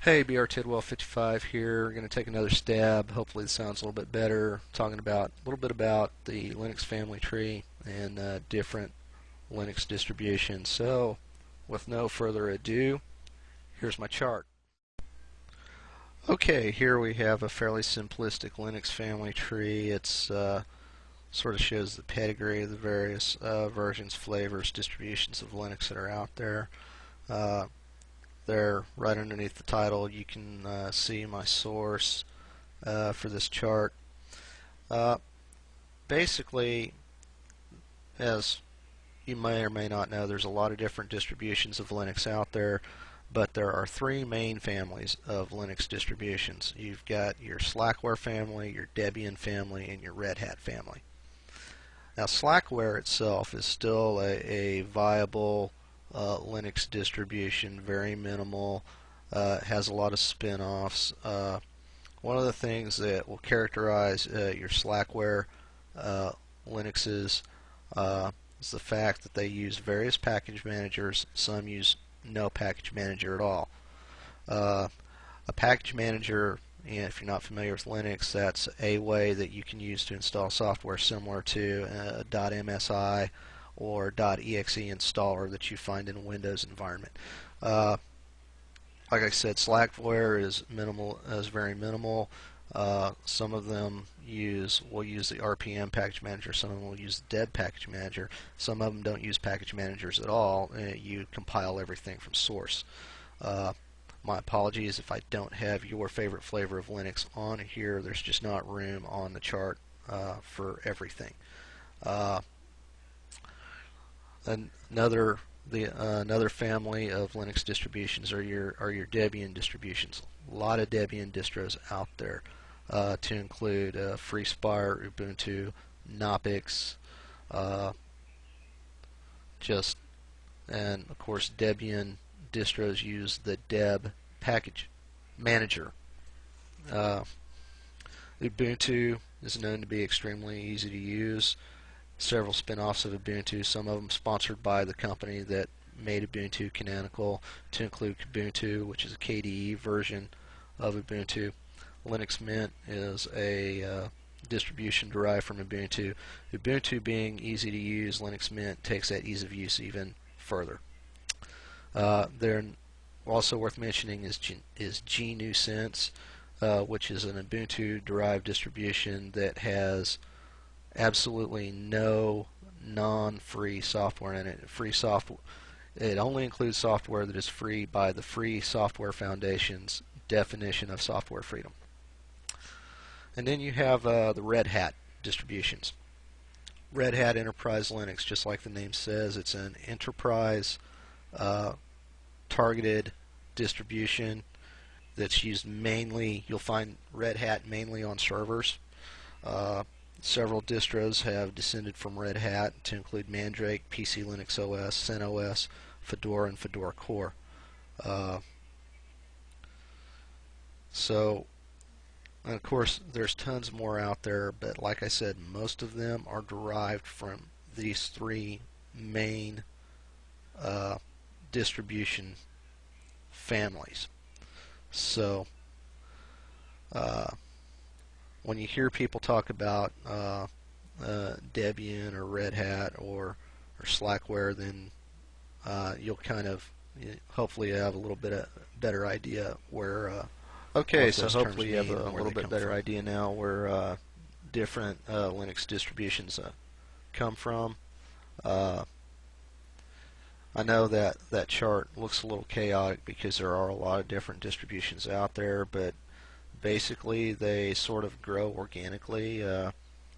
Hey, BR Tidwell 55 here. We're going to take another stab. Hopefully, it sounds a little bit better. Talking about a little bit about the Linux family tree and different Linux distributions. So, with no further ado, here's my chart. Okay, here we have a fairly simplistic Linux family tree. It's sort of shows the pedigree of the various versions, flavors, distributions of Linux that are out there. Uh, There, right underneath the title, you can see my source for this chart. Uh, Basically, as you may or may not know, there's a lot of different distributions of Linux out there, but there are three main families of Linux distributions. You've got your Slackware family, your Debian family, and your Red Hat family. Now, Slackware itself is still a viable Linux distribution, very minimal, has a lot of spin-offs. One of the things that will characterize your Slackware Linuxes is the fact that they use various package managers. Some use no package manager at all. A package manager, if you're not familiar with Linux, that's a way that you can use to install software similar to .msi or .exe installer that you find in a Windows environment. Like I said, Slackware is very minimal. Some of them will use the RPM package manager. Some of them will use the Deb package manager. Some of them don't use package managers at all. You compile everything from source. My apologies if I don't have your favorite flavor of Linux on here. There's just not room on the chart for everything. Another family of Linux distributions are your Debian distributions. A lot of Debian distros out there, to include FreeSpire, Ubuntu, Knoppix, and of course Debian distros use the Deb package manager. Ubuntu is known to be extremely easy to use. Several spin-offs of Ubuntu, some of them sponsored by the company that made Ubuntu canonical, to include Kubuntu, which is a KDE version of Ubuntu. Linux Mint is a distribution derived from Ubuntu. Ubuntu being easy to use, Linux Mint takes that ease of use even further. They're also worth mentioning is GNU Sense, which is an Ubuntu-derived distribution that has absolutely no non-free software in it. It only includes software that is free by the Free Software Foundation's definition of software freedom. And then you have the Red Hat distributions. Red Hat Enterprise Linux, just like the name says, it's an enterprise targeted distribution that's used mainly. You'll find Red Hat mainly on servers. Several distros have descended from Red Hat, to include Mandrake, PC Linux OS, CentOS, Fedora, and Fedora Core. And of course, there's tons more out there, but like I said, most of them are derived from these three main distribution families. So, when you hear people talk about Debian or Red Hat or Slackware, then you'll kind of hopefully have a little bit of better idea where. Okay, so hopefully you have a little bit better idea now where different Linux distributions come from. I know that that chart looks a little chaotic because there are a lot of different distributions out there, but basically they sort of grow organically.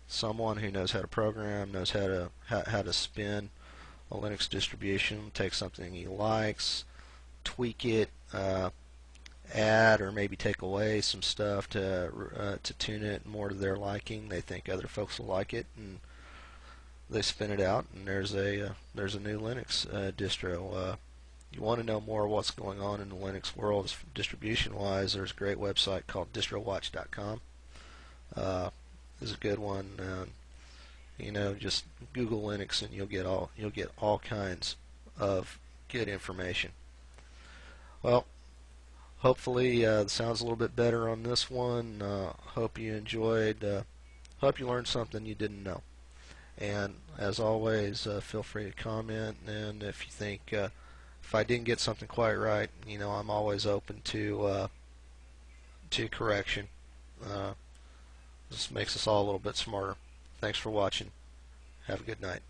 Someone who knows how to program, knows how to spin a Linux distribution, take something he likes, tweak it, add or maybe take away some stuff to tune it more to their liking. They think other folks will like it, and they spin it out, and there's a new Linux distro. You want to know more what's going on in the Linux world distribution-wise, there's a great website called distrowatch.com. Is a good one. Just Google Linux and you'll get all kinds of good information. Well, hopefully the sound's a little bit better on this one. Hope you enjoyed. Hope you learned something you didn't know. And as always, feel free to comment. And if you think if I didn't get something quite right, I'm always open to correction. Uh, this makes us all a little bit smarter. Thanks for watching. Have a good night.